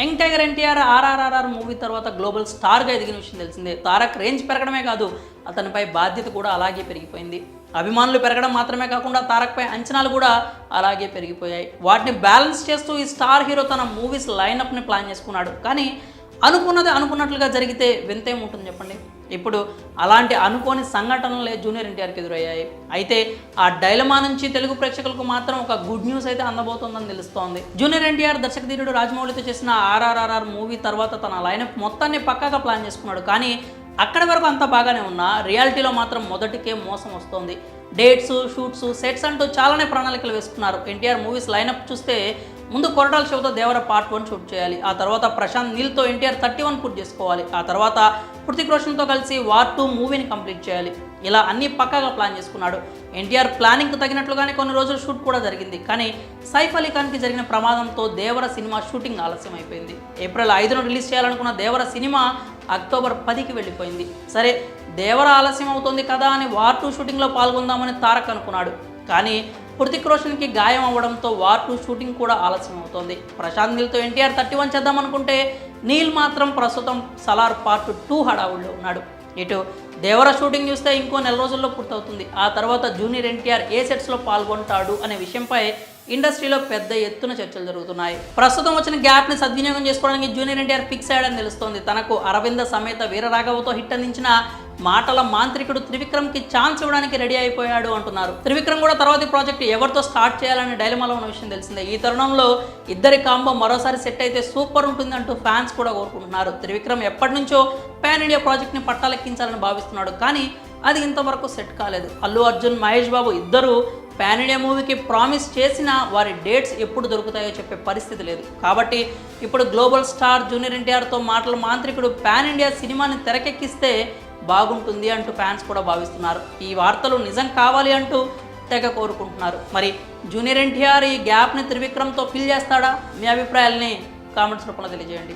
Young tiger NTR ఆర్ఆర్ఆర్ఆర్ movie తర్వాత global స్టార్గా ఎదిగిన విషయం తెలిసిందే. తారక్ రేంజ్ పెరగడమే కాదు, అతనిపై బాధ్యత కూడా అలాగే పెరిగిపోయింది. అభిమానులు పెరగడం మాత్రమే కాకుండా తారక్పై అంచనాలు కూడా అలాగే పెరిగిపోయాయి. వాటిని బ్యాలెన్స్ చేస్తూ ఈ స్టార్ హీరో తన మూవీస్ లైనప్ని ప్లాన్ చేసుకున్నాడు. కానీ అనుకున్నది అనుకున్నట్లుగా జరిగితే వింతేముంటుంది చెప్పండి. ఇప్పుడు అలాంటి అనుకోని సంఘటనలే జూనియర్ ఎన్టీఆర్కి ఎదురయ్యాయి. అయితే ఆ డైలమా నుంచి తెలుగు ప్రేక్షకులకు మాత్రం ఒక గుడ్ న్యూస్ అయితే అందబోతోందని తెలుస్తోంది. జూనియర్ ఎన్టీఆర్ దర్శకధీరుడు రాజమౌళితో చేసిన ఆర్ఆర్ఆర్ఆర్ మూవీ తర్వాత తన లైనప్ మొత్తాన్ని పక్కాగా ప్లాన్ చేసుకున్నాడు. కానీ అక్కడి వరకు అంతా బాగానే ఉన్నా రియాలిటీలో మాత్రం మొదటికే మోసం వస్తోంది. డేట్స్, షూట్స్, సెట్స్ అంటూ చాలానే ప్రణాళికలు వేసుకున్నారు. ఎన్టీఆర్ మూవీస్ లైనప్ చూస్తే ముందు కొరటాల శివతో దేవర పార్ట్ 1 షూట్ చేయాలి. ఆ తర్వాత ప్రశాంత్ నీల్తో ఎన్టీఆర్ 31 పూర్తి చేసుకోవాలి. ఆ తర్వాత హృతిక్ రోషన్తో కలిసి వార్ 2 మూవీని కంప్లీట్ చేయాలి. ఇలా అన్నీ పక్కాగా ప్లాన్ చేసుకున్నాడు. ఎన్టీఆర్ ప్లానింగ్కి తగినట్లుగానే కొన్ని రోజులు షూట్ కూడా జరిగింది. కానీ సైఫ్ అలీ ఖాన్కి జరిగిన ప్రమాదంతో దేవర సినిమా షూటింగ్ ఆలస్యం అయిపోయింది. ఏప్రిల్ 5న రిలీజ్ చేయాలనుకున్న దేవర సినిమా అక్టోబర్ 10కి వెళ్ళిపోయింది. సరే, దేవర ఆలస్యం అవుతుంది కదా అని వార్ 2 షూటింగ్లో పాల్గొందామని తారక్ అనుకున్నాడు. కానీ హృతిక్ రోషన్కి గాయం అవ్వడంతో వార్ 2 షూటింగ్ కూడా ఆలస్యం అవుతోంది. ప్రశాంత్ నీల్తో ఎన్టీఆర్ 31 చేద్దామనుకుంటే నీల్ మాత్రం ప్రస్తుతం సలార్ పార్ట్ 2 హడావుల్లో ఉన్నాడు. ఇటు దేవర షూటింగ్ చూస్తే ఇంకో నెల రోజుల్లో పూర్తవుతుంది. ఆ తర్వాత జూనియర్ ఎన్టీఆర్ ఏ సెట్స్లో పాల్గొంటాడు అనే విషయంపై ఇండస్ట్రీలో పెద్ద ఎత్తున చర్చలు జరుగుతున్నాయి. ప్రస్తుతం వచ్చిన గ్యాప్ని సద్వినియోగం చేసుకోవడానికి జూనియర్ ఎన్టీఆర్ ఫిక్స్ అయ్యాడని తెలుస్తోంది. తనకు అరవింద సమేత వీరరాఘవతో హిట్ అందించిన మాటల మాంత్రికుడు త్రివిక్రమ్కి ఛాన్స్ ఇవ్వడానికి రెడీ అయిపోయాడు అంటున్నారు. త్రివిక్రమ్ కూడా తర్వాతి ప్రాజెక్ట్ ఎవరితో స్టార్ట్ చేయాలనే డైలమాలో ఉన్న విషయం తెలిసిందే. ఈ తరుణంలో ఇద్దరి కాంబో మరోసారి సెట్ అయితే సూపర్ ఉంటుంది అంటూ ఫ్యాన్స్ కూడా కోరుకుంటున్నారు. త్రివిక్రమ్ ఎప్పటి నుంచో పాన్ ఇండియా ప్రాజెక్ట్ని పట్టాలెక్కించాలని భావిస్తున్నాడు. కానీ అది ఇంతవరకు సెట్ కాలేదు. అల్లు అర్జున్, మహేష్ బాబు ఇద్దరు పాన్ ఇండియా మూవీకి ప్రామిస్ చేసినా వారి డేట్స్ ఎప్పుడు దొరుకుతాయో చెప్పే పరిస్థితి లేదు. కాబట్టి ఇప్పుడు గ్లోబల్ స్టార్ జూనియర్ ఎన్టీఆర్తో మాటల మాంత్రికుడు పాన్ ఇండియా సినిమాని తెరకెక్కిస్తే బాగుంటుంది అంటూ ఫ్యాన్స్ కూడా భావిస్తున్నారు. ఈ వార్తలు నిజం కావాలి అంటూ తెగ కోరుకుంటున్నారు. మరి జూనియర్ ఎన్టీఆర్ ఈ గ్యాప్ని త్రివిక్రమ్తో ఫిల్ చేస్తాడా? మీ అభిప్రాయాల్ని కామెంట్స్ రూపంలో తెలియజేయండి.